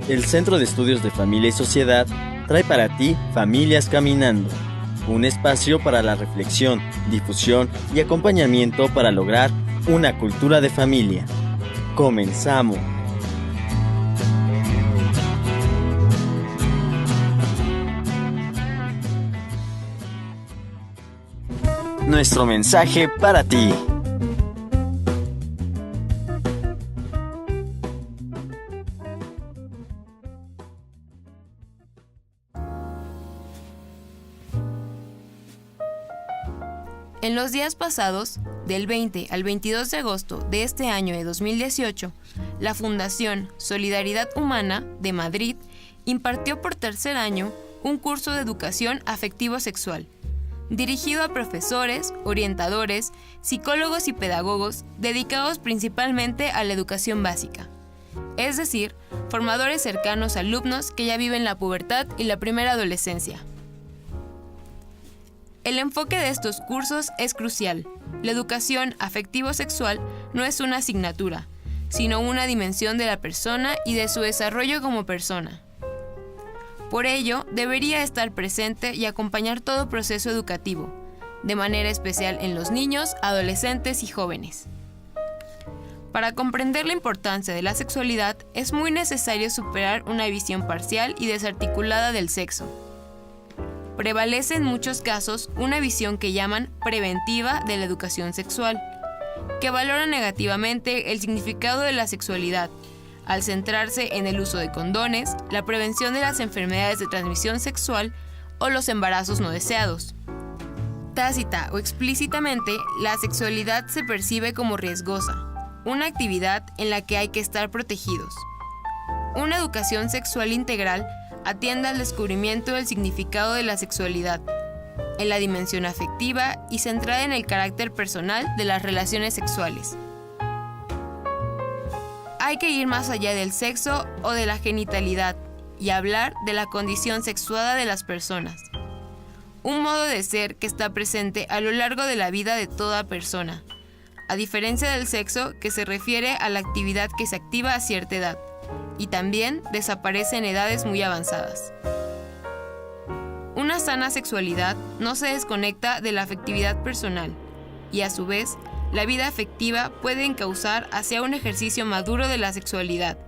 El Centro de Estudios de Familia y Sociedad trae para ti Familias Caminando, un espacio para la reflexión, difusión y acompañamiento para lograr una cultura de familia. ¡Comenzamos! Nuestro mensaje para ti. En los días pasados, del 20 al 22 de agosto de este año de 2018, la Fundación Solidaridad Humana de Madrid impartió por tercer año un curso de educación afectivo-sexual, dirigido a profesores, orientadores, psicólogos y pedagogos dedicados principalmente a la educación básica, es decir, formadores cercanos a alumnos que ya viven la pubertad y la primera adolescencia. El enfoque de estos cursos es crucial. La educación afectivo-sexual no es una asignatura, sino una dimensión de la persona y de su desarrollo como persona. Por ello, debería estar presente y acompañar todo proceso educativo, de manera especial en los niños, adolescentes y jóvenes. Para comprender la importancia de la sexualidad, es muy necesario superar una visión parcial y desarticulada del sexo. Prevalece en muchos casos una visión que llaman preventiva de la educación sexual, que valora negativamente el significado de la sexualidad, al centrarse en el uso de condones, la prevención de las enfermedades de transmisión sexual o los embarazos no deseados. Tácita o explícitamente, la sexualidad se percibe como riesgosa, una actividad en la que hay que estar protegidos. Una educación sexual integral atiende al descubrimiento del significado de la sexualidad, en la dimensión afectiva y centrada en el carácter personal de las relaciones sexuales. Hay que ir más allá del sexo o de la genitalidad y hablar de la condición sexuada de las personas. Un modo de ser que está presente a lo largo de la vida de toda persona, a diferencia del sexo que se refiere a la actividad que se activa a cierta edad y también desaparece en edades muy avanzadas. Una sana sexualidad no se desconecta de la afectividad personal y a su vez la vida afectiva puede encauzar hacia un ejercicio maduro de la sexualidad.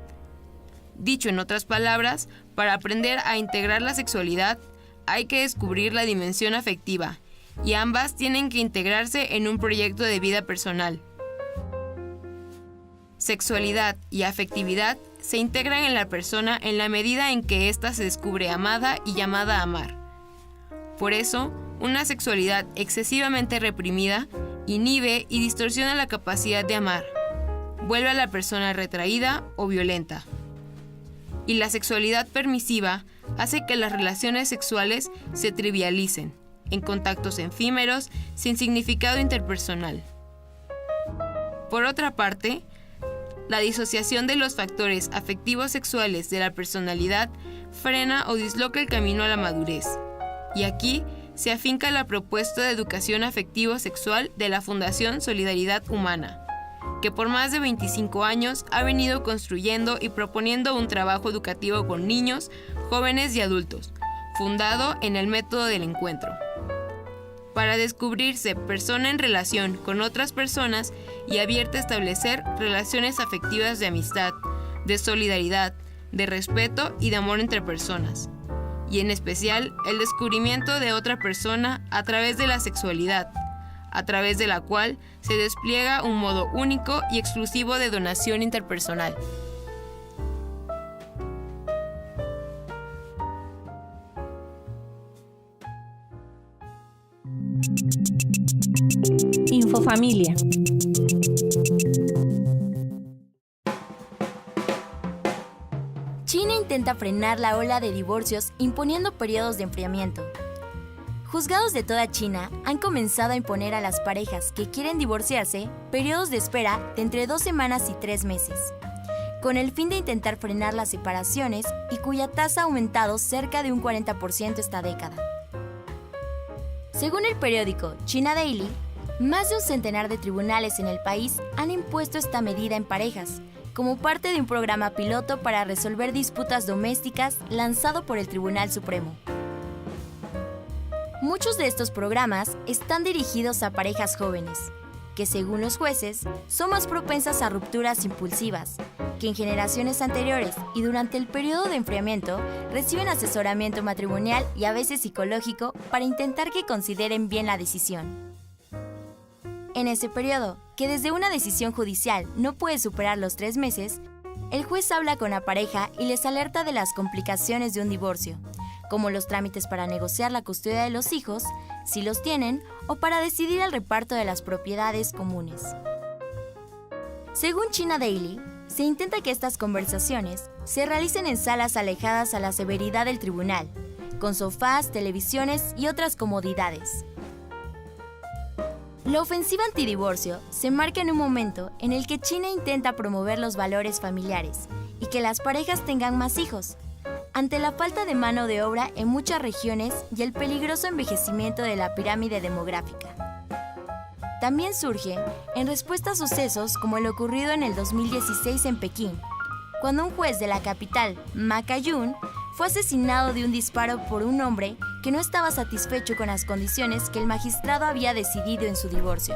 Dicho en otras palabras, para aprender a integrar la sexualidad hay que descubrir la dimensión afectiva y ambas tienen que integrarse en un proyecto de vida personal. Sexualidad y afectividad se integran en la persona en la medida en que ésta se descubre amada y llamada a amar. Por eso, una sexualidad excesivamente reprimida inhibe y distorsiona la capacidad de amar, vuelve a la persona retraída o violenta. Y la sexualidad permisiva hace que las relaciones sexuales se trivialicen, en contactos efímeros, sin significado interpersonal. Por otra parte, la disociación de los factores afectivos sexuales de la personalidad frena o disloca el camino a la madurez. Y aquí se afinca la propuesta de educación afectivo-sexual de la Fundación Solidaridad Humana, que por más de 25 años ha venido construyendo y proponiendo un trabajo educativo con niños, jóvenes y adultos, fundado en el método del encuentro. Para descubrirse persona en relación con otras personas y abierta a establecer relaciones afectivas de amistad, de solidaridad, de respeto y de amor entre personas. Y en especial el descubrimiento de otra persona a través de la sexualidad, a través de la cual se despliega un modo único y exclusivo de donación interpersonal. Infofamilia. China intenta frenar la ola de divorcios imponiendo periodos de enfriamiento. Juzgados de toda China han comenzado a imponer a las parejas que quieren divorciarse periodos de espera de entre 2 semanas y 3 meses, con el fin de intentar frenar las separaciones y cuya tasa ha aumentado cerca de un 40% esta década. Según el periódico China Daily, más de un centenar de tribunales en el país han impuesto esta medida en parejas como parte de un programa piloto para resolver disputas domésticas lanzado por el Tribunal Supremo. Muchos de estos programas están dirigidos a parejas jóvenes, que según los jueces son más propensas a rupturas impulsivas, que en generaciones anteriores y durante el periodo de enfriamiento reciben asesoramiento matrimonial y a veces psicológico para intentar que consideren bien la decisión. En ese periodo, que desde una decisión judicial no puede superar los 3 meses, el juez habla con la pareja y les alerta de las complicaciones de un divorcio, como los trámites para negociar la custodia de los hijos, si los tienen, o para decidir el reparto de las propiedades comunes. Según China Daily, se intenta que estas conversaciones se realicen en salas alejadas a la severidad del tribunal, con sofás, televisiones y otras comodidades. La ofensiva antidivorcio se marca en un momento en el que China intenta promover los valores familiares y que las parejas tengan más hijos, ante la falta de mano de obra en muchas regiones y el peligroso envejecimiento de la pirámide demográfica. También surge en respuesta a sucesos como el ocurrido en el 2016 en Pekín, cuando un juez de la capital, Ma Ka-yun, fue asesinado de un disparo por un hombre que no estaba satisfecho con las condiciones que el magistrado había decidido en su divorcio.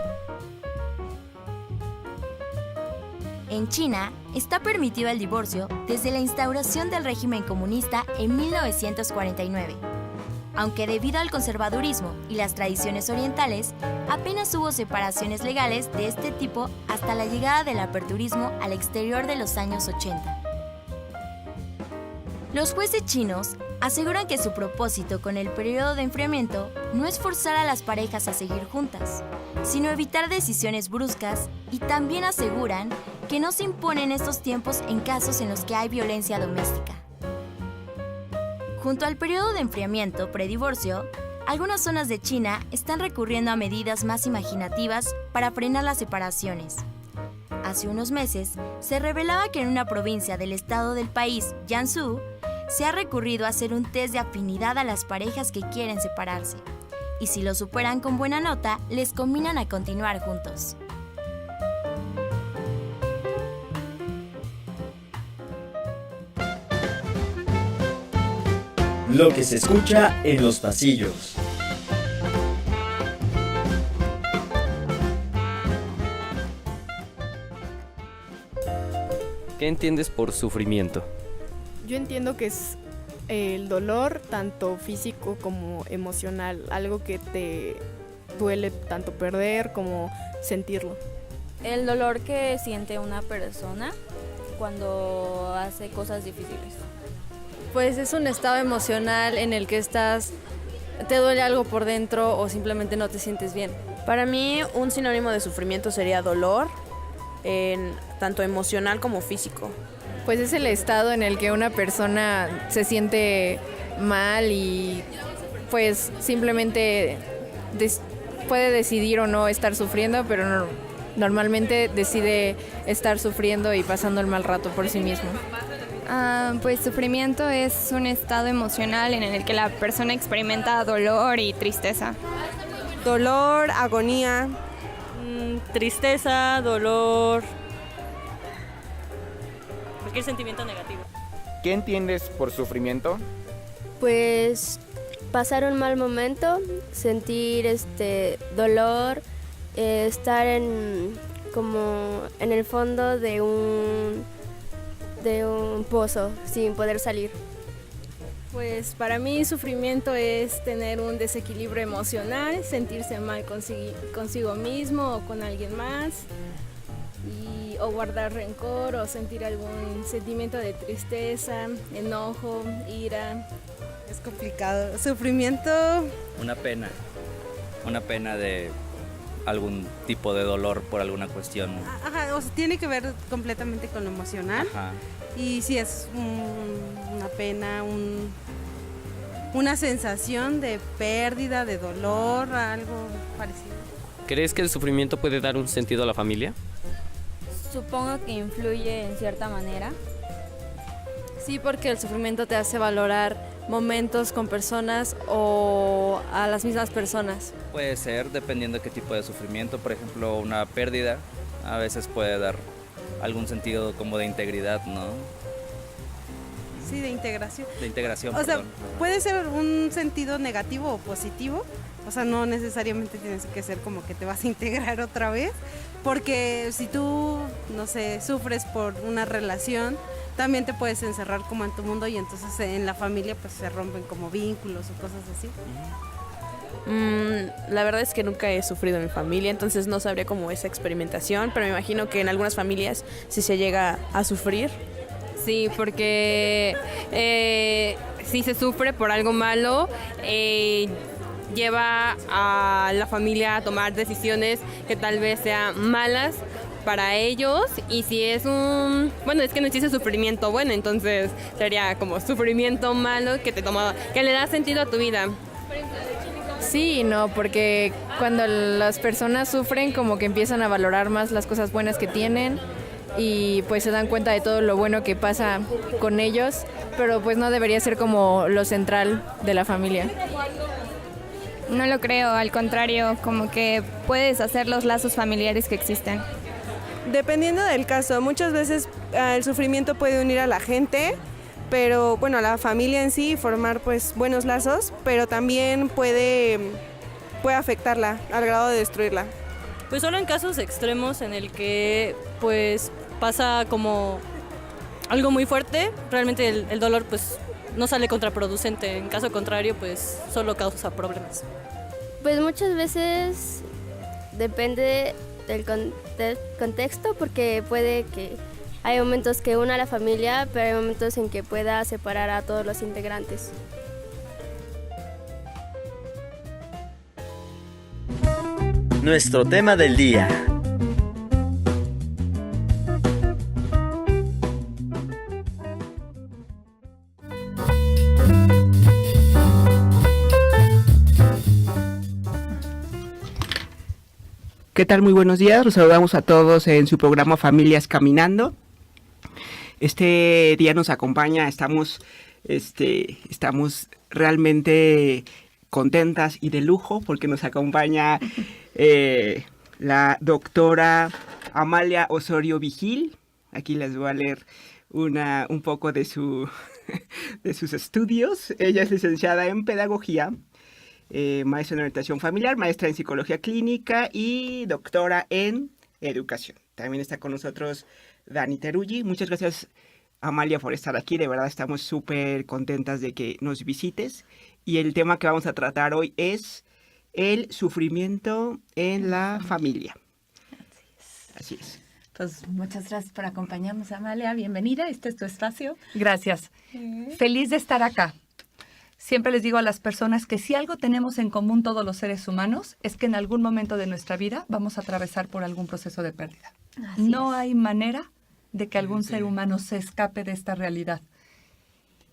En China, está permitido el divorcio desde la instauración del régimen comunista en 1949. Aunque debido al conservadurismo y las tradiciones orientales, apenas hubo separaciones legales de este tipo hasta la llegada del aperturismo al exterior de los años 80. Los jueces chinos aseguran que su propósito con el periodo de enfriamiento no es forzar a las parejas a seguir juntas, sino evitar decisiones bruscas, y también aseguran que no se imponen estos tiempos en casos en los que hay violencia doméstica. Junto al periodo de enfriamiento predivorcio, algunas zonas de China están recurriendo a medidas más imaginativas para frenar las separaciones. Hace unos meses, se revelaba que en una provincia del estado del país, Jiangsu, se ha recurrido a hacer un test de afinidad a las parejas que quieren separarse, y si lo superan con buena nota, les combinan a continuar juntos. Lo que se escucha en los pasillos. ¿Qué entiendes por sufrimiento? Yo entiendo que es el dolor, tanto físico como emocional, algo que te duele tanto perder como sentirlo. El dolor que siente una persona cuando hace cosas difíciles. Pues es un estado emocional en el que te duele algo por dentro o simplemente no te sientes bien. Para mí, un sinónimo de sufrimiento sería dolor, tanto emocional como físico. Pues es el estado en el que una persona se siente mal y pues simplemente puede decidir o no estar sufriendo, pero normalmente decide estar sufriendo y pasando el mal rato por sí mismo. Pues sufrimiento es un estado emocional en el que la persona experimenta dolor y tristeza. Dolor, agonía, tristeza, dolor, cualquier sentimiento negativo. ¿Qué entiendes por sufrimiento? Pues pasar un mal momento, sentir dolor, estar como en el fondo de un pozo sin poder salir. Pues para mí sufrimiento es tener un desequilibrio emocional, sentirse mal consigo mismo o con alguien más, o guardar rencor o sentir algún sentimiento de tristeza, enojo, ira. Es complicado. Sufrimiento. Una pena de algún tipo de dolor por alguna cuestión. Ajá, o sea, tiene que ver completamente con lo emocional. Ajá. Y sí es una pena, una sensación de pérdida, de dolor, algo parecido. ¿Crees que el sufrimiento puede dar un sentido a la familia? Supongo que influye en cierta manera. Sí, porque el sufrimiento te hace valorar momentos con personas o a las mismas personas. Puede ser, dependiendo de qué tipo de sufrimiento. Por ejemplo, una pérdida a veces puede dar algún sentido como de integridad, ¿no? Sí, de integración. De integración, O sea, perdón. puede ser un sentido negativo o positivo. O sea, no necesariamente tienes que ser como que te vas a integrar otra vez. Porque si tú, no sé, sufres por una relación, también te puedes encerrar como en tu mundo y entonces en la familia pues se rompen como vínculos o cosas así. La verdad es que nunca he sufrido en mi familia, entonces no sabría como esa experimentación, pero me imagino que en algunas familias sí se llega a sufrir. Sí, porque si se sufre por algo malo, lleva a la familia a tomar decisiones que tal vez sean malas para ellos, y si es bueno, es que no existe sufrimiento bueno, entonces sería como sufrimiento malo que le da sentido a tu vida. Sí, no, porque cuando las personas sufren como que empiezan a valorar más las cosas buenas que tienen y pues se dan cuenta de todo lo bueno que pasa con ellos, pero pues no debería ser como lo central de la familia. No lo creo, al contrario, como que puedes hacer los lazos familiares que existen. Dependiendo del caso, muchas veces el sufrimiento puede unir a la gente, pero bueno, a la familia en sí, formar pues buenos lazos, pero también puede afectarla al grado de destruirla. Pues solo en casos extremos en el que pues pasa como algo muy fuerte, realmente el dolor pues no sale contraproducente, en caso contrario pues solo causa problemas. Pues muchas veces depende del contexto, porque puede que hay momentos que una a la familia, pero hay momentos en que pueda separar a todos los integrantes. Nuestro tema del día. ¿Qué tal? Muy buenos días. Los saludamos a todos en su programa Familias Caminando. Este día nos acompaña, estamos realmente contentas y de lujo porque nos acompaña la doctora Amalia Osorio Vigil. Aquí les voy a leer un poco de sus estudios. Ella es licenciada en Pedagogía, maestra en orientación familiar, maestra en psicología clínica y doctora en educación. También está con nosotros Dani Teruggi. Muchas gracias, Amalia, por estar aquí. De verdad estamos súper contentas de que nos visites. Y el tema que vamos a tratar hoy es el sufrimiento en la familia. Así es. Pues muchas gracias por acompañarnos, Amalia. Bienvenida, este es tu espacio. Gracias. Feliz de estar acá. Siempre les digo a las personas que si algo tenemos en común todos los seres humanos es que en algún momento de nuestra vida vamos a atravesar por algún proceso de pérdida. No hay manera de que algún ser humano se escape de esta realidad.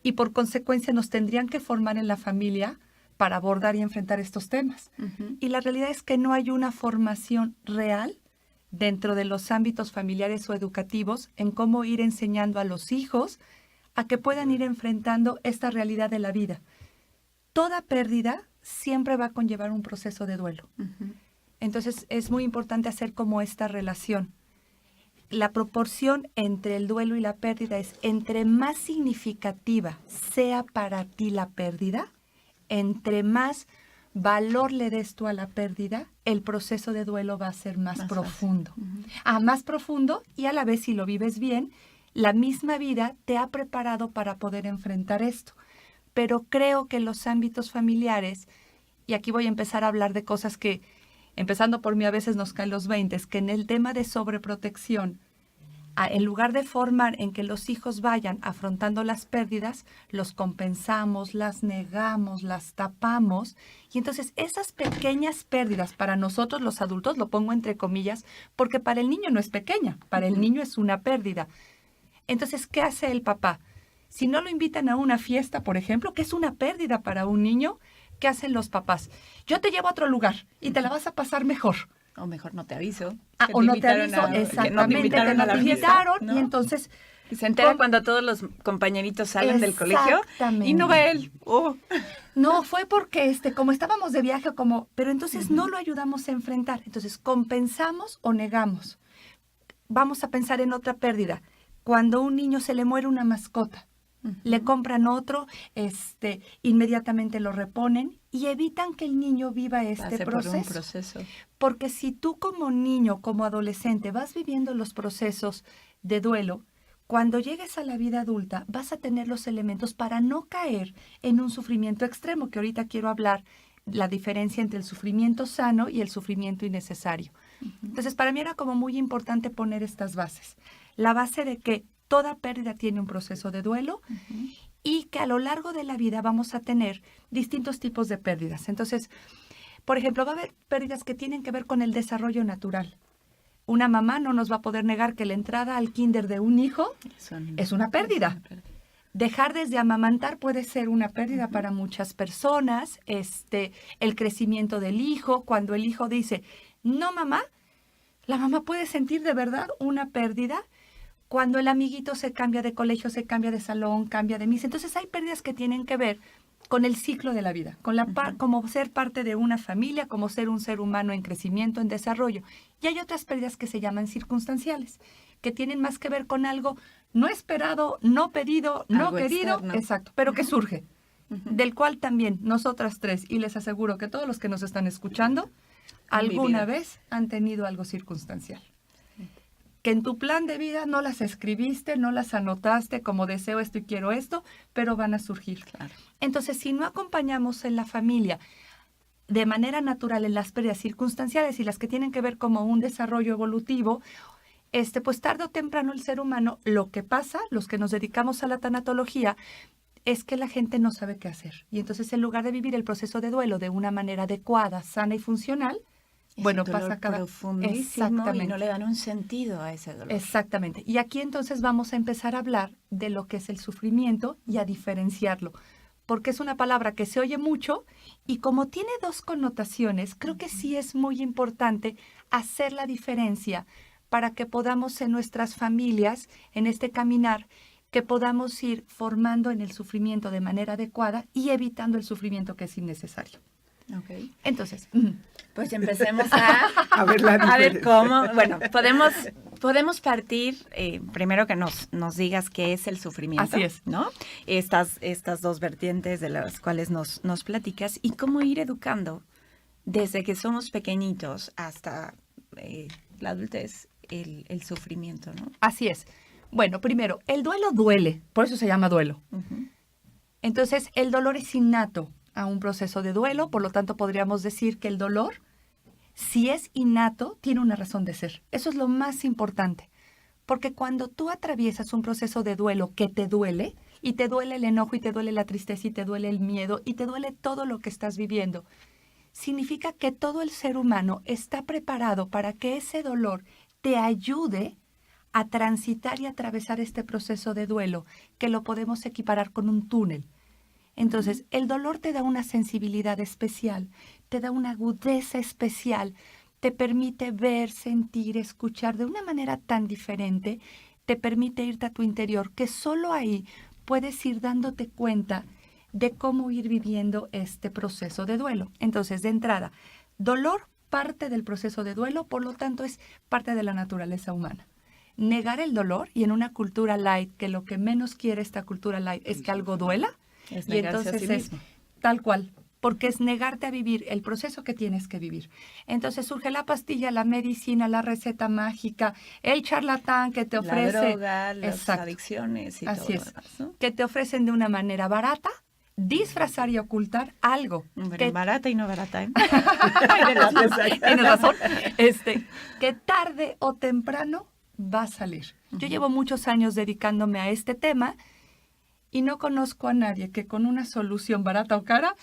Y por consecuencia nos tendrían que formar en la familia para abordar y enfrentar estos temas. Y la realidad es que no hay una formación real dentro de los ámbitos familiares o educativos en cómo ir enseñando a los hijos a que puedan ir enfrentando esta realidad de la vida. Toda pérdida siempre va a conllevar un proceso de duelo. Entonces es muy importante hacer como esta relación. La proporción entre el duelo y la pérdida es entre más significativa sea para ti la pérdida, entre más valor le des tú a la pérdida, el proceso de duelo va a ser más profundo. Más profundo, y a la vez, si lo vives bien, la misma vida te ha preparado para poder enfrentar esto. Pero creo que los ámbitos familiares, y aquí voy a empezar a hablar de cosas que, empezando por mí, a veces nos caen los 20, que en el tema de sobreprotección, en lugar de formar en que los hijos vayan afrontando las pérdidas, los compensamos, las negamos, las tapamos. Y entonces esas pequeñas pérdidas para nosotros los adultos, lo pongo entre comillas, porque para el niño no es pequeña, para el niño es una pérdida. Entonces, ¿qué hace el papá? Si no lo invitan a una fiesta, por ejemplo, que es una pérdida para un niño, ¿qué hacen los papás? Yo te llevo a otro lugar y te la vas a pasar mejor. O mejor no te aviso. O no te aviso, exactamente, que no te invitaron, ¿no? Y entonces... Y se entera cuando todos los compañeritos salen del colegio y no va él. No, fue porque como estábamos de viaje, pero entonces no lo ayudamos a enfrentar. Entonces, compensamos o negamos. vamos a pensar en otra pérdida. Cuando a un niño se le muere una mascota, le compran otro, inmediatamente lo reponen y evitan que el niño viva este proceso. Por un proceso. Porque si tú como niño, como adolescente, vas viviendo los procesos de duelo, cuando llegues a la vida adulta vas a tener los elementos para no caer en un sufrimiento extremo, que ahorita quiero hablar la diferencia entre el sufrimiento sano y el sufrimiento innecesario. Entonces, para mí era como muy importante poner estas bases. La base de que toda pérdida tiene un proceso de duelo y que a lo largo de la vida vamos a tener distintos tipos de pérdidas. Entonces, por ejemplo, va a haber pérdidas que tienen que ver con el desarrollo natural. Una mamá no nos va a poder negar que la entrada al kinder de un hijo es una pérdida. Dejar desde amamantar puede ser una pérdida para muchas personas. El crecimiento del hijo, cuando el hijo dice, no mamá, la mamá puede sentir de verdad una pérdida cuando el amiguito se cambia de colegio, se cambia de salón, cambia de misa. Entonces hay pérdidas que tienen que ver con el ciclo de la vida, con como ser parte de una familia, como ser un ser humano en crecimiento, en desarrollo. Y hay otras pérdidas que se llaman circunstanciales, que tienen más que ver con algo no esperado, no pedido, no algo querido, externo. Exacto, pero que surge, del cual también nosotras tres, y les aseguro que todos los que nos están escuchando, alguna vez han tenido algo circunstancial. Que en tu plan de vida no las escribiste, no las anotaste como deseo esto y quiero esto, pero van a surgir. Claro. Entonces, si no acompañamos en la familia de manera natural en las pérdidas circunstanciales y las que tienen que ver como un desarrollo evolutivo, pues tarde o temprano el ser humano, lo que pasa, los que nos dedicamos a la tanatología, es que la gente no sabe qué hacer. Y entonces, en lugar de vivir el proceso de duelo de una manera adecuada, sana y funcional, bueno, pasa cada profundísimo y no le dan un sentido a ese dolor. Exactamente. Y aquí entonces vamos a empezar a hablar de lo que es el sufrimiento y a diferenciarlo, porque es una palabra que se oye mucho y como tiene dos connotaciones, creo que sí es muy importante hacer la diferencia para que podamos en nuestras familias, en este caminar, que podamos ir formando en el sufrimiento de manera adecuada y evitando el sufrimiento que es innecesario. Okay. Entonces, pues empecemos a ver cómo. Bueno, podemos partir primero que nos digas qué es el sufrimiento. Así es, ¿no? Estas dos vertientes de las cuales nos platicas y cómo ir educando desde que somos pequeñitos hasta la adultez el sufrimiento, ¿no? Así es. Bueno, primero, el duelo duele, por eso se llama duelo. Entonces, el dolor es innato a un proceso de duelo, por lo tanto podríamos decir que el dolor, si es innato, tiene una razón de ser. Eso es lo más importante, porque cuando tú atraviesas un proceso de duelo que te duele, y te duele el enojo, y te duele la tristeza, y te duele el miedo, y te duele todo lo que estás viviendo, significa que todo el ser humano está preparado para que ese dolor te ayude a transitar y atravesar este proceso de duelo, que lo podemos equiparar con un túnel. Entonces, el dolor te da una sensibilidad especial, te da una agudeza especial, te permite ver, sentir, escuchar de una manera tan diferente, te permite irte a tu interior, que solo ahí puedes ir dándote cuenta de cómo ir viviendo este proceso de duelo. Entonces, de entrada, dolor parte del proceso de duelo, por lo tanto, es parte de la naturaleza humana. Negar el dolor, y en una cultura light, que lo que menos quiere esta cultura light es que algo duela, es y entonces es tal cual, porque es negarte a vivir el proceso que tienes que vivir. Entonces surge la pastilla, la medicina, la receta mágica, el charlatán que te ofrece la droga, las adicciones y así todo es, demás, ¿no? Que te ofrecen de una manera barata disfrazar y ocultar algo. Que barata y no barata, ¿eh? Tienes razón. Que tarde o temprano va a salir. Yo llevo muchos años dedicándome a este tema y no conozco a nadie que con una solución barata o cara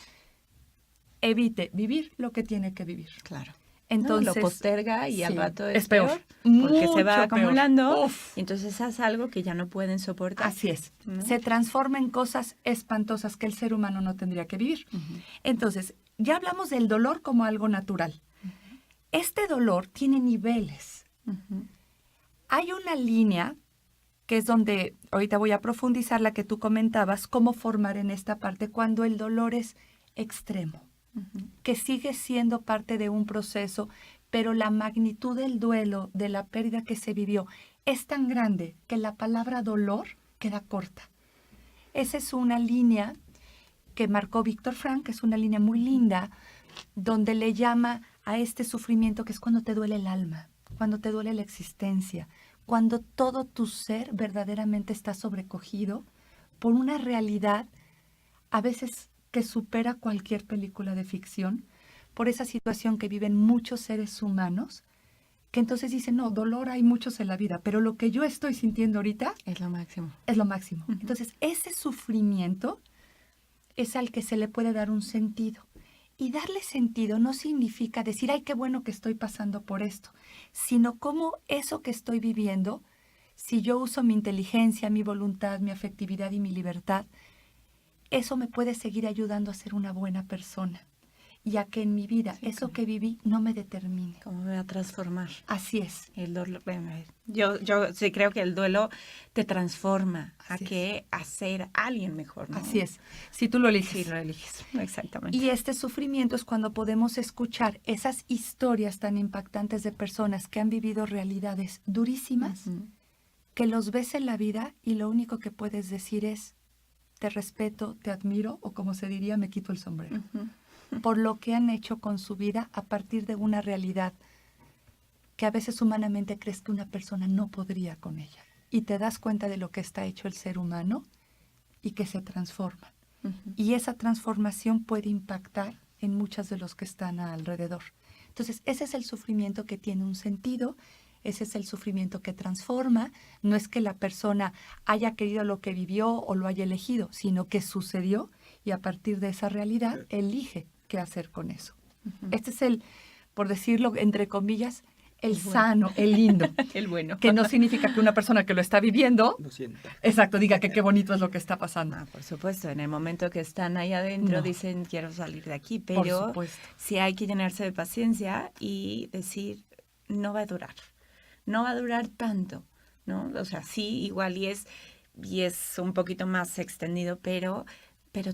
evite vivir lo que tiene que vivir. Claro. Entonces, no, lo posterga y al rato es peor. Porque se va acumulando. Uf. Y entonces hace algo que ya no pueden soportar. Así es. ¿No? Se transforma en cosas espantosas que el ser humano no tendría que vivir. Entonces, ya hablamos del dolor como algo natural. Este dolor tiene niveles. Hay una línea que es donde ahorita voy a profundizar la que tú comentabas, cómo formar en esta parte cuando el dolor es extremo, que sigue siendo parte de un proceso pero la magnitud del duelo, de la pérdida que se vivió, es tan grande que la palabra dolor queda corta. Esa es una línea que marcó Víctor Frank, que es una línea muy linda, donde le llama a este sufrimiento que es cuando te duele el alma, cuando te duele la existencia, cuando todo tu ser verdaderamente está sobrecogido por una realidad a veces que supera cualquier película de ficción, por esa situación que viven muchos seres humanos, que entonces dicen, no, dolor hay muchos en la vida, pero lo que yo estoy sintiendo ahorita es lo máximo. Es lo máximo. Entonces, ese sufrimiento es al que se le puede dar un sentido. Y darle sentido no significa decir, ay, qué bueno que estoy pasando por esto, sino cómo eso que estoy viviendo, si yo uso mi inteligencia, mi voluntad, mi afectividad y mi libertad, eso me puede seguir ayudando a ser una buena persona. Y a que en mi vida eso que viví no me determine. ¿Cómo me va a transformar? Así es. El dolor, yo sí creo que el duelo te transforma a ser alguien mejor, ¿no? Así es. Si tú lo eliges. Sí, lo eliges, exactamente. Y este sufrimiento es cuando podemos escuchar esas historias tan impactantes de personas que han vivido realidades durísimas, que los ves en la vida y lo único que puedes decir es, te respeto, te admiro, o como se diría, me quito el sombrero. Por lo que han hecho con su vida a partir de una realidad que a veces humanamente crees que una persona no podría con ella. Y te das cuenta de lo que está hecho el ser humano y que se transforma. Y esa transformación puede impactar en muchos de los que están alrededor. Entonces, ese es el sufrimiento que tiene un sentido, ese es el sufrimiento que transforma. No es que la persona haya querido lo que vivió o lo haya elegido, sino que sucedió y a partir de esa realidad elige qué hacer con eso. Este es el, por decirlo entre comillas, el sano, el lindo. El bueno. Que no significa que una persona que lo está viviendo, lo sienta. Exacto, diga que qué bonito es lo que está pasando. Por supuesto, en el momento que están ahí adentro dicen quiero salir de aquí, pero sí hay que llenarse de paciencia y decir no va a durar. No va a durar tanto, ¿no? O sea, sí, igual y es un poquito más extendido, pero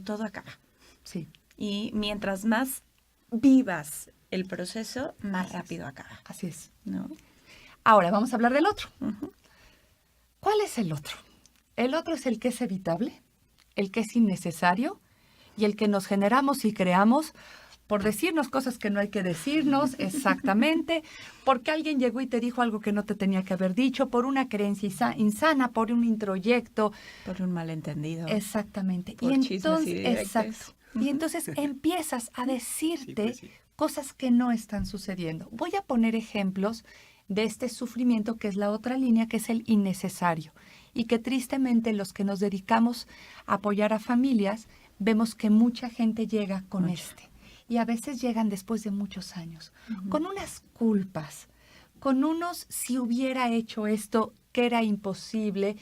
todo acaba. Sí. Y mientras más vivas el proceso, más rápido acaba. Así es. ¿No? Ahora vamos a hablar del otro. ¿Cuál es el otro? El otro es el que es evitable, el que es innecesario y el que nos generamos y creamos por decirnos cosas que no hay que decirnos, exactamente, porque alguien llegó y te dijo algo que no te tenía que haber dicho, por una creencia insana, por un introyecto. Por un malentendido. Exactamente. Por chismes y directos. Exacto. Y entonces empiezas a decirte cosas que no están sucediendo. Voy a poner ejemplos de este sufrimiento que es la otra línea, que es el innecesario. Y que tristemente los que nos dedicamos a apoyar a familias, vemos que mucha gente llega con este. Y a veces llegan después de muchos años, con unas culpas, con unos si hubiera hecho esto que era imposible,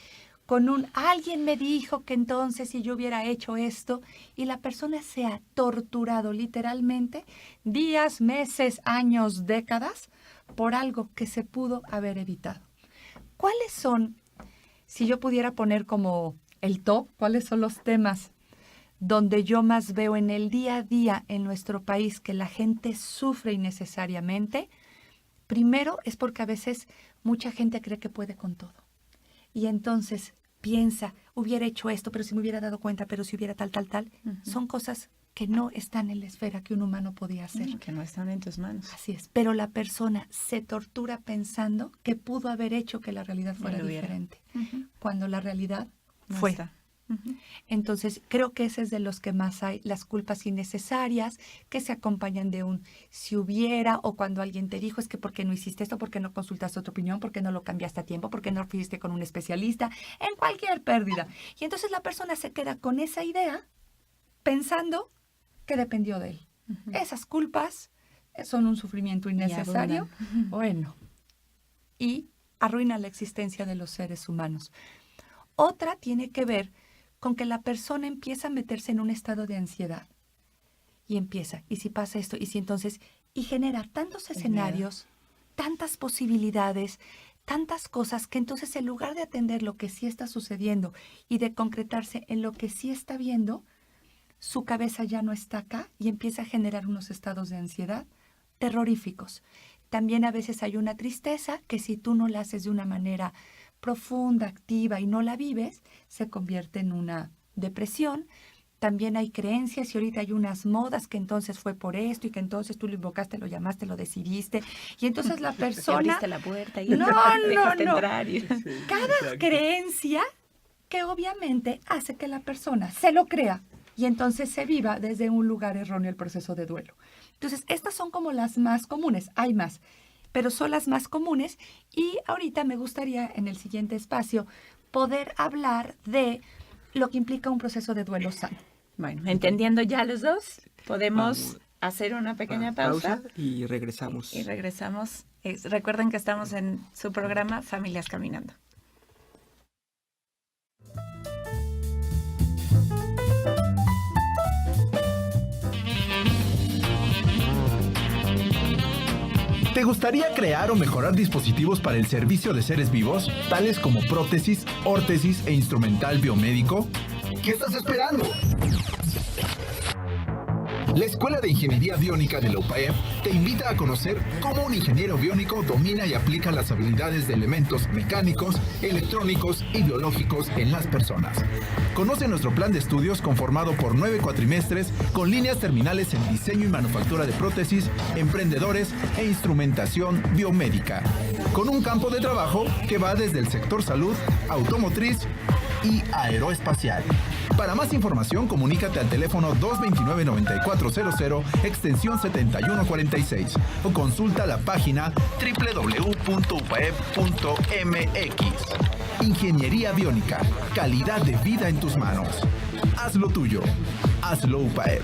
con alguien me dijo que entonces si yo hubiera hecho esto, y la persona se ha torturado literalmente días, meses, años, décadas, por algo que se pudo haber evitado. ¿Cuáles son, si yo pudiera poner como el top, cuáles son los temas donde yo más veo en el día a día en nuestro país que la gente sufre innecesariamente? Primero es porque a veces mucha gente cree que puede con todo. Y entonces piensa, hubiera hecho esto, pero si me hubiera dado cuenta, pero si hubiera tal. Son cosas que no están en la esfera que un humano podía hacer. Que no están en tus manos. Así es. Pero la persona se tortura pensando que pudo haber hecho que la realidad fuera diferente. Cuando la realidad no fue. Está. Entonces, creo que ese es de los que más hay, las culpas innecesarias, que se acompañan de un si hubiera, o cuando alguien te dijo, es que ¿por qué no hiciste esto? ¿Por qué no consultaste otra opinión? ¿Por qué no lo cambiaste a tiempo? ¿Por qué no fuiste con un especialista? En cualquier pérdida. Y entonces la persona se queda con esa idea pensando que dependió de él. Esas culpas son un sufrimiento innecesario. Bueno, y arruina la existencia de los seres humanos. Otra tiene que ver con que la persona empieza a meterse en un estado de ansiedad. Y empieza, y si pasa esto, y si entonces, y genera tantos escenarios, tantas posibilidades, tantas cosas, que entonces en lugar de atender lo que sí está sucediendo y de concretarse en lo que sí está viendo, su cabeza ya no está acá y empieza a generar unos estados de ansiedad terroríficos, También a veces hay una tristeza que si tú no la haces de una manera profunda, activa y no la vives, se convierte en una depresión. También hay creencias y ahorita hay unas modas que entonces fue por esto y que entonces tú lo invocaste, lo llamaste, lo decidiste y entonces la persona... abriste la puerta y no. entrar. Cada creencia que obviamente hace que la persona se lo crea y entonces se viva desde un lugar erróneo el proceso de duelo. Entonces, estas son como las más comunes, hay más, pero son las más comunes y ahorita me gustaría en el siguiente espacio poder hablar de lo que implica un proceso de duelo sano. Bueno, entendiendo ya los dos, podemos hacer una pequeña pausa. Y regresamos. Recuerden que estamos en su programa Familias Caminando. ¿Te gustaría crear o mejorar dispositivos para el servicio de seres vivos, tales como prótesis, órtesis e instrumental biomédico? ¿Qué estás esperando? La Escuela de Ingeniería Biónica de la UPAEP te invita a conocer cómo un ingeniero biónico domina y aplica las habilidades de elementos mecánicos, electrónicos y biológicos en las personas. Conoce nuestro plan de estudios conformado por 9 cuatrimestres con líneas terminales en diseño y manufactura de prótesis, emprendedores e instrumentación biomédica, con un campo de trabajo que va desde el sector salud, automotriz y aeroespacial. Para más información, comunícate al teléfono 229-9400, extensión 7146, o consulta la página www.upaep.mx. Ingeniería biónica, calidad de vida en tus manos. Hazlo tuyo. Hazlo UPAEP.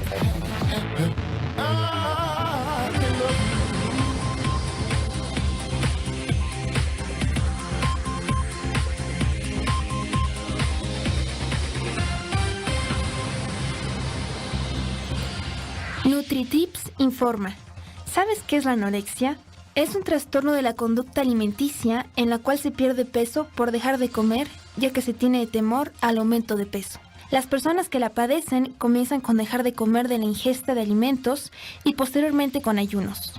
NutriTips informa. ¿Sabes qué es la anorexia? Es un trastorno de la conducta alimenticia en la cual se pierde peso por dejar de comer, ya que se tiene temor al aumento de peso. Las personas que la padecen comienzan con dejar de comer de la ingesta de alimentos y posteriormente con ayunos.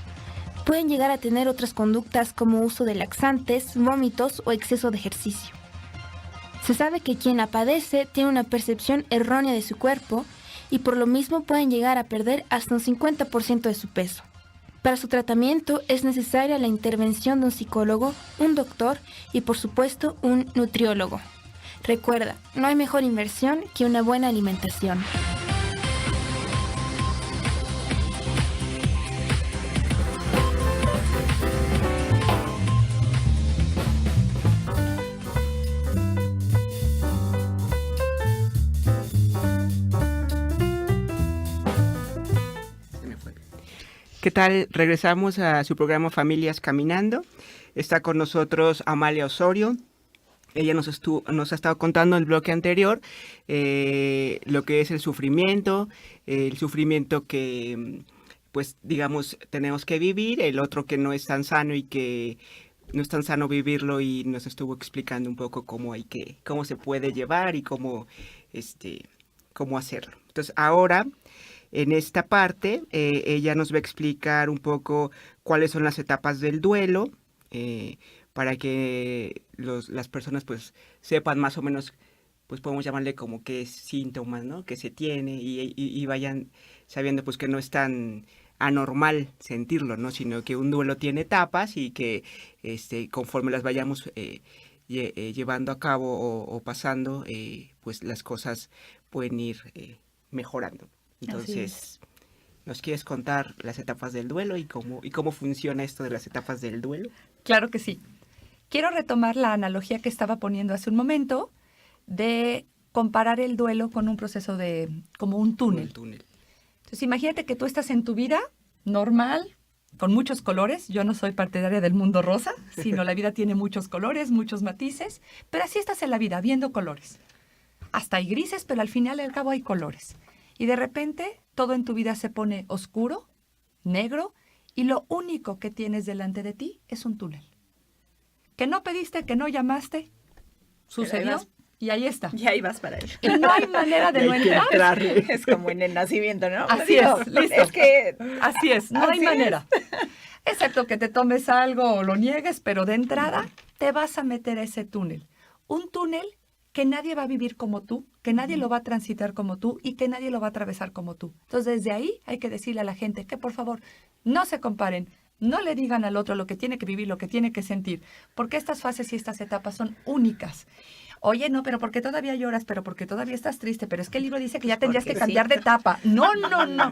Pueden llegar a tener otras conductas como uso de laxantes, vómitos o exceso de ejercicio. Se sabe que quien la padece tiene una percepción errónea de su cuerpo y por lo mismo pueden llegar a perder hasta un 50% de su peso. Para su tratamiento es necesaria la intervención de un psicólogo, un doctor y por supuesto un nutriólogo. Recuerda, no hay mejor inversión que una buena alimentación. ¿Qué tal? Regresamos a su programa Familias Caminando. Está con nosotros Amalia Osorio. Ella nos ha estado contando en el bloque anterior lo que es el sufrimiento que, pues, digamos, tenemos que vivir, el otro que no es tan sano y que no es tan sano vivirlo, y nos estuvo explicando un poco cómo se puede llevar y cómo hacerlo. Entonces, ahora, en esta parte, ella nos va a explicar un poco cuáles son las etapas del duelo, para que las personas pues sepan más o menos, pues podemos llamarle como qué síntomas, ¿no?, que se tiene y vayan sabiendo pues que no es tan anormal sentirlo, ¿no?, sino que un duelo tiene etapas y que conforme las vayamos llevando a cabo o pasando, pues las cosas pueden ir mejorando. Entonces, ¿nos quieres contar las etapas del duelo y cómo funciona esto de las etapas del duelo? Claro que sí. Quiero retomar la analogía que estaba poniendo hace un momento de comparar el duelo con un proceso como un túnel. Entonces, imagínate que tú estás en tu vida normal, con muchos colores. Yo no soy partidaria del mundo rosa, sino la vida tiene muchos colores, muchos matices, pero así estás en la vida, viendo colores. Hasta hay grises, pero al final y al cabo hay colores. Y de repente todo en tu vida se pone oscuro, negro, y lo único que tienes delante de ti es un túnel. Que no pediste, que no llamaste, sucedió y ahí está. Y ahí vas para él. Y no hay manera de no entrar. Es como en el nacimiento, ¿no? Así es, listo. Así es, no hay manera. excepto que te tomes algo o lo niegues, pero de entrada te vas a meter a ese túnel. Un túnel que nadie va a vivir como tú, que nadie lo va a transitar como tú y que nadie lo va a atravesar como tú. Entonces, desde ahí hay que decirle a la gente que, por favor, no se comparen, no le digan al otro lo que tiene que vivir, lo que tiene que sentir, porque estas fases y estas etapas son únicas. Oye, no, pero ¿por qué todavía lloras? Pero ¿por qué todavía estás triste? Pero es que el libro dice que ya tendrías que cambiar de etapa. No, no, no.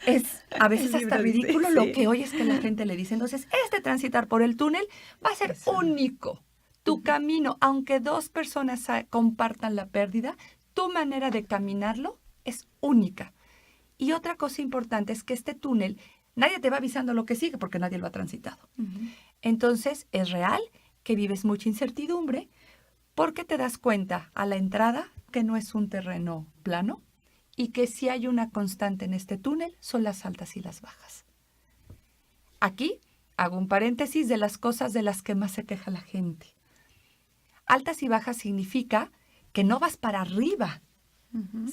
Es a veces hasta ridículo lo que oyes que la gente le dice. Entonces, este transitar por el túnel va a ser único. Tu camino, aunque dos personas compartan la pérdida, tu manera de caminarlo es única. Y otra cosa importante es que este túnel, nadie te va avisando lo que sigue porque nadie lo ha transitado. Entonces, es real que vives mucha incertidumbre porque te das cuenta a la entrada que no es un terreno plano y que si hay una constante en este túnel son las altas y las bajas. Aquí hago un paréntesis de las cosas de las que más se queja la gente. Altas y bajas significa que no vas para arriba,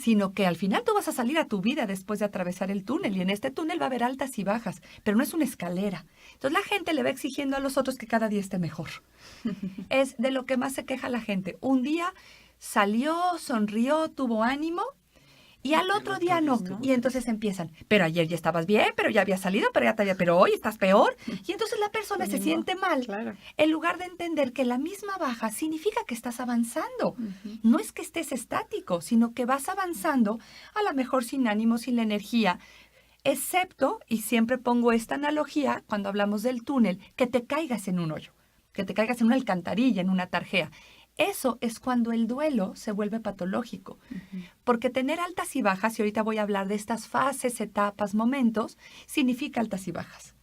sino que al final tú vas a salir a tu vida después de atravesar el túnel y en este túnel va a haber altas y bajas, pero no es una escalera. Entonces la gente le va exigiendo a los otros que cada día esté mejor. Es de lo que más se queja la gente. Un día salió, sonrió, tuvo ánimo y al otro día no. Y entonces empiezan, pero ayer ya estabas bien, pero ya había salido, pero hoy estás peor. Y entonces la persona se siente mal. En lugar de entender que la misma baja significa que estás avanzando. No es que estés estático, sino que vas avanzando, a lo mejor sin ánimo, sin la energía. Excepto, y siempre pongo esta analogía cuando hablamos del túnel, que te caigas en un hoyo, que te caigas en una alcantarilla, en una tarjea. Eso es cuando el duelo se vuelve patológico. Porque tener altas y bajas, y ahorita voy a hablar de estas fases, etapas, momentos, significa altas y bajas.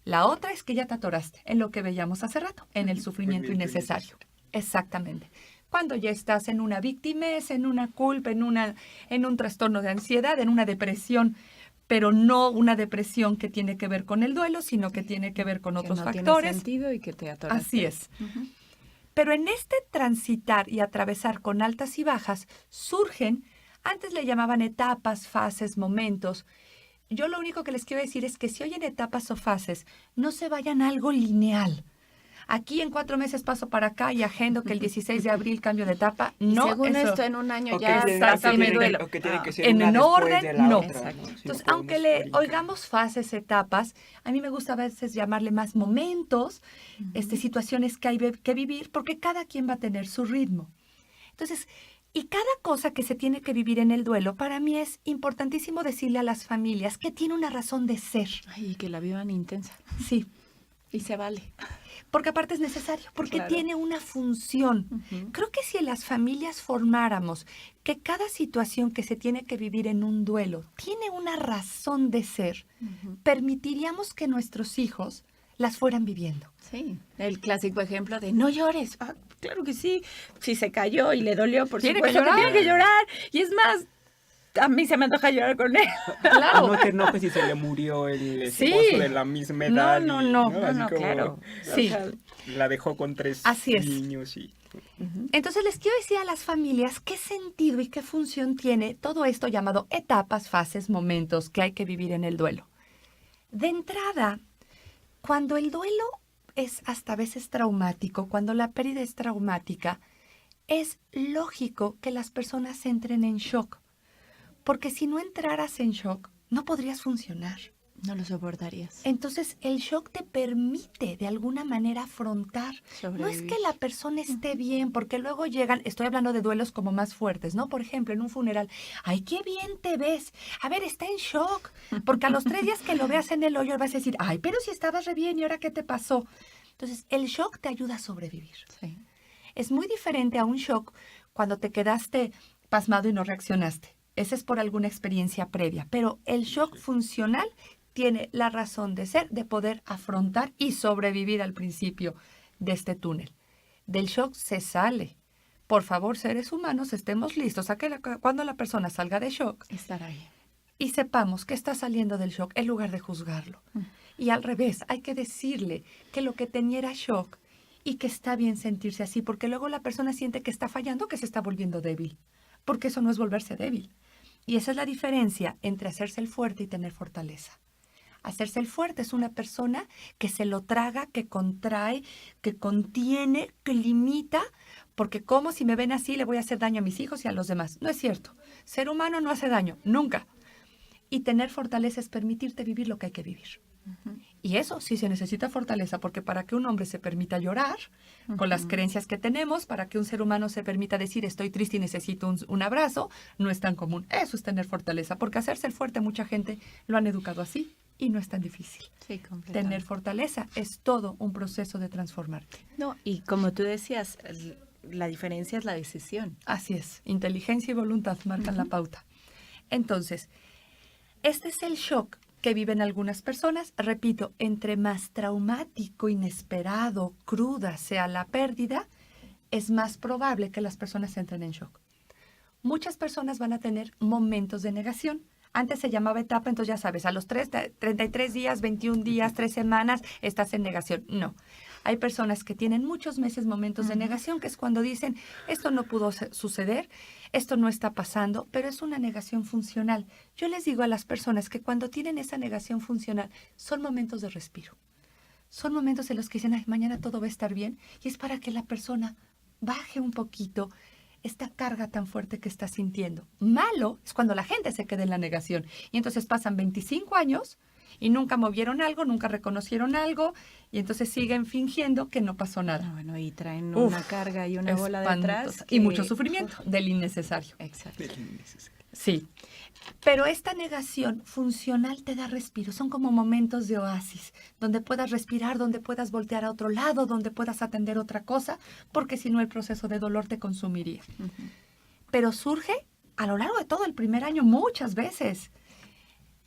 La otra es que ya te atoraste en lo que veíamos hace rato, en el sufrimiento innecesario. Exactamente. Cuando ya estás en una victimez, en una culpa, en un trastorno de ansiedad, en una depresión, pero no una depresión que tiene que ver con el duelo, sino que tiene que ver con otros factores. Tiene sentido y que te atoraste. Así es. Pero en este transitar y atravesar con altas y bajas surgen, antes le llamaban etapas, fases, momentos. Yo lo único que les quiero decir es que si oyen etapas o fases, no se vayan a algo lineal. Aquí en 4 meses paso para acá y agendo que el 16 de abril cambio de etapa. No, según eso, esto en un año ya está mi duelo. En orden, no. Entonces, aunque le oigamos fases, etapas, a mí me gusta a veces llamarle más momentos, situaciones que hay que vivir, porque cada quien va a tener su ritmo. Entonces, y cada cosa que se tiene que vivir en el duelo, para mí es importantísimo decirle a las familias que tiene una razón de ser. Ay, que la vivan intensa. Sí. Y se vale. Porque aparte es necesario, porque tiene una función. Creo que si en las familias formáramos que cada situación que se tiene que vivir en un duelo tiene una razón de ser, permitiríamos que nuestros hijos las fueran viviendo. Sí, el clásico ejemplo de no llores. Ah, claro que sí, si se cayó y le dolió, por supuesto que tiene que llorar. Y es más, a mí se me antoja llorar con él. Claro. No te enojes si se le murió el esposo de la misma edad. No, claro. Sí. La dejó con 3 Así es. niños. Entonces les quiero decir a las familias qué sentido y qué función tiene todo esto llamado etapas, fases, momentos que hay que vivir en el duelo. De entrada, cuando el duelo es hasta a veces traumático, cuando la pérdida es traumática, es lógico que las personas entren en shock. Porque si no entraras en shock, no podrías funcionar. No lo soportarías. Entonces, el shock te permite de alguna manera afrontar. Sobrevivir. No es que la persona esté bien, porque luego llegan, estoy hablando de duelos como más fuertes, ¿no? Por ejemplo, en un funeral, ¡ay, qué bien te ves! A ver, está en shock. Porque a los 3 días que lo veas en el hoyo vas a decir, ¡ay, pero si estabas re bien! ¿Y ahora qué te pasó? Entonces, el shock te ayuda a sobrevivir. Sí. Es muy diferente a un shock cuando te quedaste pasmado y no reaccionaste. Ese es por alguna experiencia previa. Pero el shock funcional tiene la razón de ser, de poder afrontar y sobrevivir al principio de este túnel. Del shock se sale. Por favor, seres humanos, estemos listos a que cuando la persona salga de shock, estar ahí. Y sepamos que está saliendo del shock en lugar de juzgarlo. Y al revés, hay que decirle que lo que tenía era shock y que está bien sentirse así, porque luego la persona siente que está fallando, que se está volviendo débil. Porque eso no es volverse débil. Y esa es la diferencia entre hacerse el fuerte y tener fortaleza. Hacerse el fuerte es una persona que se lo traga, que contrae, que contiene, que limita, porque como si me ven así le voy a hacer daño a mis hijos y a los demás. No es cierto. Ser humano no hace daño, nunca. Y tener fortaleza es permitirte vivir lo que hay que vivir. Y eso sí se necesita fortaleza, porque para que un hombre se permita llorar con las creencias que tenemos, para que un ser humano se permita decir estoy triste y necesito un abrazo, no es tan común. Eso es tener fortaleza, porque hacerse el fuerte mucha gente lo han educado así y no es tan difícil. Sí, completamente. Tener fortaleza es todo un proceso de transformarte. No, y como tú decías, la diferencia es la decisión. Así es, inteligencia y voluntad marcan la pauta. Entonces, este es el shock que viven algunas personas. Repito, entre más traumático, inesperado, cruda sea la pérdida, es más probable que las personas entren en shock. Muchas personas van a tener momentos de negación. Antes se llamaba etapa, entonces ya sabes, a los 33 días, 21 días, 3 semanas, estás en negación. No. Hay personas que tienen muchos meses momentos de negación, que es cuando dicen, esto no pudo suceder, esto no está pasando, pero es una negación funcional. Yo les digo a las personas que cuando tienen esa negación funcional, son momentos de respiro. Son momentos en los que dicen, ay, mañana todo va a estar bien, y es para que la persona baje un poquito esta carga tan fuerte que está sintiendo. Malo es cuando la gente se queda en la negación, y entonces pasan 25 años y nunca movieron algo, nunca reconocieron algo, y entonces siguen fingiendo que no pasó nada. Bueno, y traen una carga y una bola detrás. Y mucho sufrimiento del innecesario. Exacto. Sí. Pero esta negación funcional te da respiro. Son como momentos de oasis, donde puedas respirar, donde puedas voltear a otro lado, donde puedas atender otra cosa, porque si no el proceso de dolor te consumiría. Pero surge a lo largo de todo el primer año muchas veces.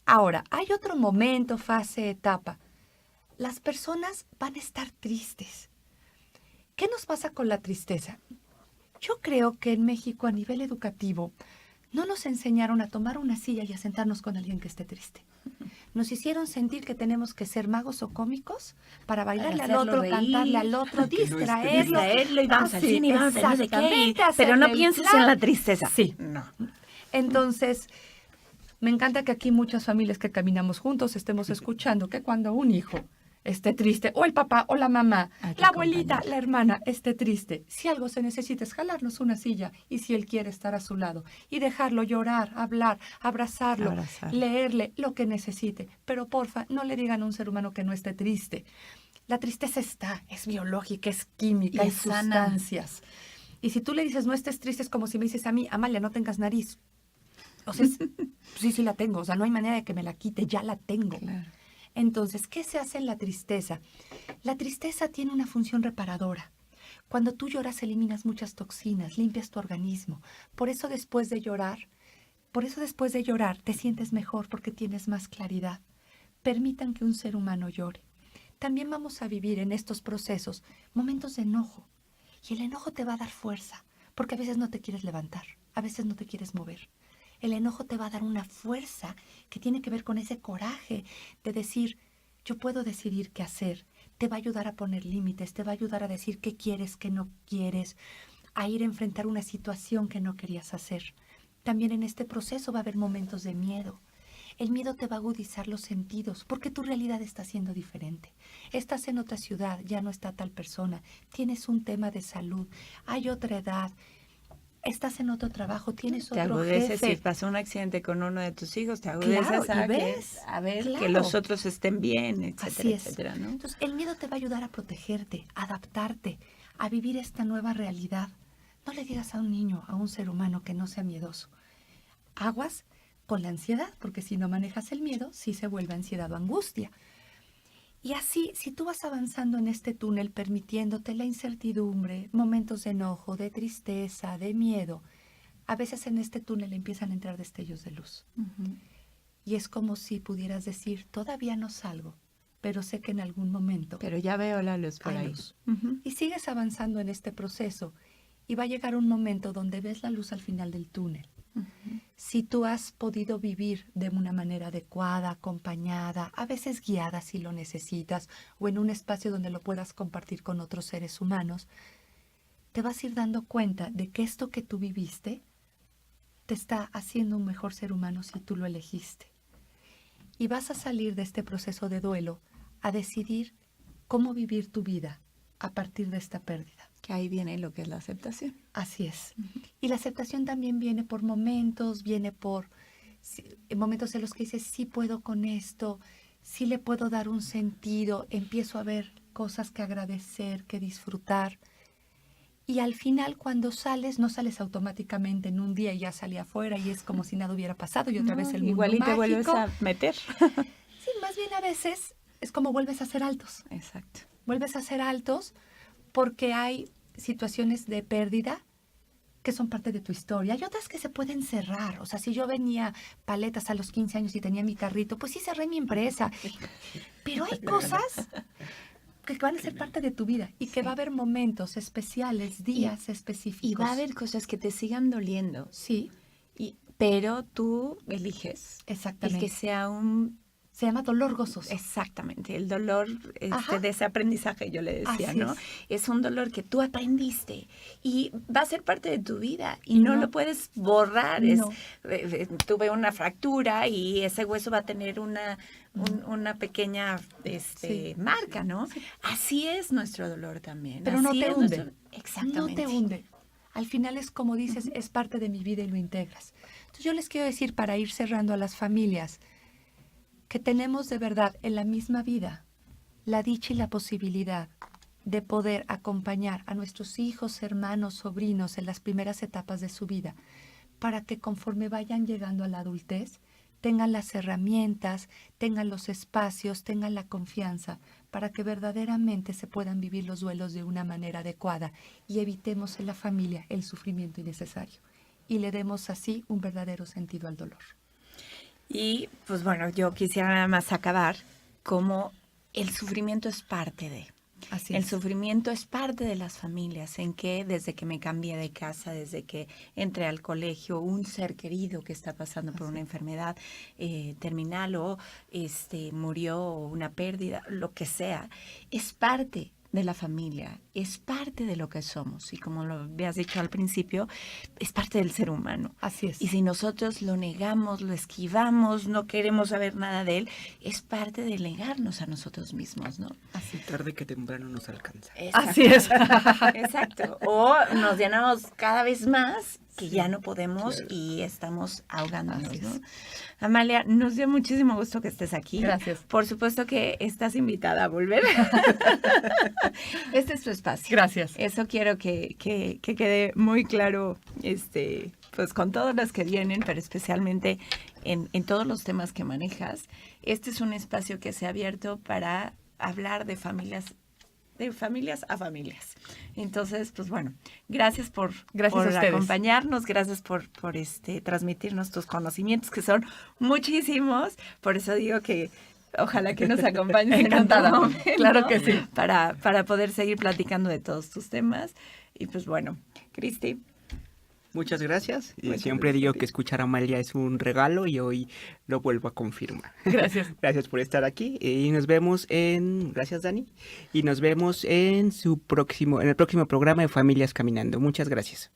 Ahora, hay otro momento, fase, etapa. Las personas van a estar tristes. ¿Qué nos pasa con la tristeza? Yo creo que en México, a nivel educativo, no nos enseñaron a tomar una silla y a sentarnos con alguien que esté triste. Nos hicieron sentir que tenemos que ser magos o cómicos para bailarle al otro, reír, cantarle al otro, distraerlo. Y vamos al cine y vamos a no sé qué, pero no pienses plan. en la tristeza. Sí. No. Entonces, me encanta que aquí muchas familias que caminamos juntos estemos escuchando que cuando un hijo esté triste, o el papá o la mamá, la abuelita, la hermana esté triste, si algo se necesita es jalarnos una silla, y si él quiere estar a su lado y dejarlo llorar, hablar, abrazarlo, leerle lo que necesite. Pero porfa, no le digan a un ser humano que no esté triste. La tristeza es biológica, es química, hay sustancias. Y si tú le dices no estés triste, es como si me dices a mí, Amalia, no tengas nariz. O sea, sí la tengo, o sea, no hay manera de que me la quite, ya la tengo. Claro. Entonces, ¿qué se hace en la tristeza? La tristeza tiene una función reparadora. Cuando tú lloras, eliminas muchas toxinas, limpias tu organismo. Por eso después de llorar, te sientes mejor porque tienes más claridad. Permitan que un ser humano llore. También vamos a vivir en estos procesos momentos de enojo. Y el enojo te va a dar fuerza, porque a veces no te quieres levantar, a veces no te quieres mover. El enojo te va a dar una fuerza que tiene que ver con ese coraje de decir, yo puedo decidir qué hacer. Te va a ayudar a poner límites, te va a ayudar a decir qué quieres, qué no quieres, a ir a enfrentar una situación que no querías hacer. También en este proceso va a haber momentos de miedo. El miedo te va a agudizar los sentidos porque tu realidad está siendo diferente. Estás en otra ciudad, ya no está tal persona, tienes un tema de salud, hay otra edad. Estás en otro trabajo, tienes otro jefe. Si pasó un accidente con uno de tus hijos, te agudeces a ver que los otros estén bien, etcétera, etcétera, ¿no? Entonces, el miedo te va a ayudar a protegerte, a adaptarte, a vivir esta nueva realidad. No le digas a un niño, a un ser humano que no sea miedoso. Aguas con la ansiedad, porque si no manejas el miedo, sí se vuelve ansiedad o angustia. Y así, si tú vas avanzando en este túnel permitiéndote la incertidumbre, momentos de enojo, de tristeza, de miedo, a veces en este túnel empiezan a entrar destellos de luz. Y es como si pudieras decir, todavía no salgo, pero sé que en algún momento... Pero ya veo la luz por ahí. Y sigues avanzando en este proceso y va a llegar un momento donde ves la luz al final del túnel. Si tú has podido vivir de una manera adecuada, acompañada, a veces guiada si lo necesitas, o en un espacio donde lo puedas compartir con otros seres humanos, te vas a ir dando cuenta de que esto que tú viviste te está haciendo un mejor ser humano si tú lo elegiste. y vas a salir de este proceso de duelo a decidir cómo vivir tu vida a partir de esta pérdida. Que ahí viene lo que es la aceptación. Así es. Y la aceptación también viene por momentos, viene por momentos en los que dices, sí puedo con esto, sí le puedo dar un sentido, empiezo a ver cosas que agradecer, que disfrutar. Y al final, cuando sales, no sales automáticamente en un día y ya salí afuera y es como si nada hubiera pasado y otra vez el mundo igual y te mágico. vuelves a meter. Sí, más bien a veces es como vuelves a hacer altos. Exacto. Vuelves a hacer altos porque hay situaciones de pérdida que son parte de tu historia. Hay otras que se pueden cerrar. O sea, si yo venía paletas a los 15 años y tenía mi carrito, pues sí cerré mi empresa. Pero hay cosas que van a ser parte de tu vida y que va a haber momentos especiales, días específicos. Y va a haber cosas que te sigan doliendo. Sí. Pero tú eliges. Exactamente. El que sea un... Se llama dolor gozoso. Exactamente, el dolor de ese aprendizaje, yo le decía, Así ¿no? Es un dolor que tú aprendiste y va a ser parte de tu vida y no lo puedes borrar. No. Tuve una fractura y ese hueso va a tener una pequeña marca, ¿no? Sí. Así es nuestro dolor también. Pero así no te hunde. Exactamente. No te hunde. Al final es como dices, es parte de mi vida y lo integras. Entonces yo les quiero decir, para ir cerrando a las familias, que tenemos de verdad en la misma vida la dicha y la posibilidad de poder acompañar a nuestros hijos, hermanos, sobrinos en las primeras etapas de su vida, para que conforme vayan llegando a la adultez, tengan las herramientas, tengan los espacios, tengan la confianza, para que verdaderamente se puedan vivir los duelos de una manera adecuada y evitemos en la familia el sufrimiento innecesario y le demos así un verdadero sentido al dolor. Y pues bueno, yo quisiera nada más acabar como el sufrimiento es parte de. Así el es. sufrimiento es parte de las familias, en que desde que me cambié de casa, desde que entré al colegio, un ser querido que está pasando por una enfermedad terminal o murió o una pérdida, lo que sea, es parte de la familia, es parte de lo que somos y como lo habías dicho al principio, es parte del ser humano. Así es. Y si nosotros lo negamos, lo esquivamos, no queremos saber nada de él, es parte de negarnos a nosotros mismos, ¿no? Así tarde que temprano nos alcanza. Así es. Exacto. O nos llenamos cada vez más que ya no podemos y estamos ahogándonos, ¿no? Amalia, nos dio muchísimo gusto que estés aquí. Gracias. Por supuesto que estás invitada a volver. Este es tu espacio. Gracias. Eso quiero que quede muy claro, pues con todas las que vienen, pero especialmente en todos los temas que manejas. Este es un espacio que se ha abierto para hablar de familias a familias. Entonces, pues bueno, gracias por acompañarnos, gracias por transmitirnos tus conocimientos, que son muchísimos. Por eso digo que ojalá que nos acompañes. Encantada. En otro momento, Claro que sí. Para poder seguir platicando de todos tus temas. Y pues bueno, Cristi. Muchas gracias. Siempre digo que escuchar a Amalia es un regalo y hoy lo vuelvo a confirmar. Gracias. Gracias por estar aquí y nos vemos gracias Dani, y nos vemos en el próximo programa de Familias Caminando. Muchas gracias.